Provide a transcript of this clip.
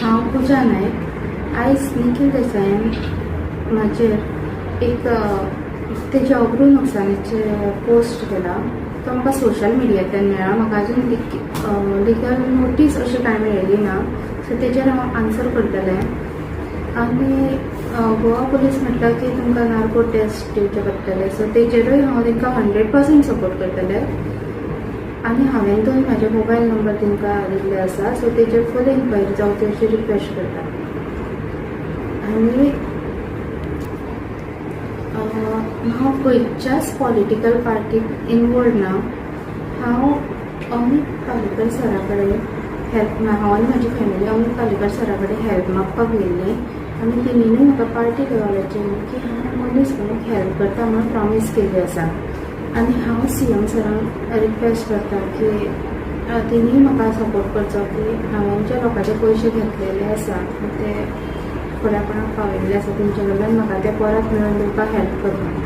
हांव पुजा नायक. आयज निखिल देसायान म्हाजेर एक तेजे अब्रू नुकसानीचे पोस्ट केला. तो म्हाका सोशल मिडियातल्यान मेळ्ळा. म्हाका अजून लिगल नोटीस अशी कांय मेळिल्ली ना, सो तेजेर हांव आन्सर करतलें. आनी गोवा पुलीस म्हटला की तुमकां नार्को टेस्ट दिवचे पडटले, सो तेजेरूय हांव तांकां 100% सपोर्ट करतलें. आनी हांवें तर म्हाजे मोबायल नंबर तांकां दिल्ले आसा, सो तेजेर फूल इन्क्वायरी जावची अशी रिक्वेस्ट करता. आनी हांव खंयच्याच पॉलिटिकल पार्टीक इनवॉल्ड ना. हांव अमित पालेकर सरा कडेन हांव आनी म्हाजी फॅमिली अमित पालेकर सरा कडेन हेल्प मागपाक गेल्लीं. आनी तेणीनूय म्हाका पार्टी लेवलाचेर की हांव मनीस म्हणून हेल्प करता म्हणून प्रॉमीस केल्ली आसा. आनी हांव CM सरांक रिक्वेस्ट करता की तेणीय म्हाका सपोर्ट करचो की हांवें जे लोकांचे पयशे घेतलेले आसा ते फुड्या कोणाक पावयल्ले आसा तेंचे कडल्यान म्हाका ते परत मेळोवन दिवपाक हेल्प करता.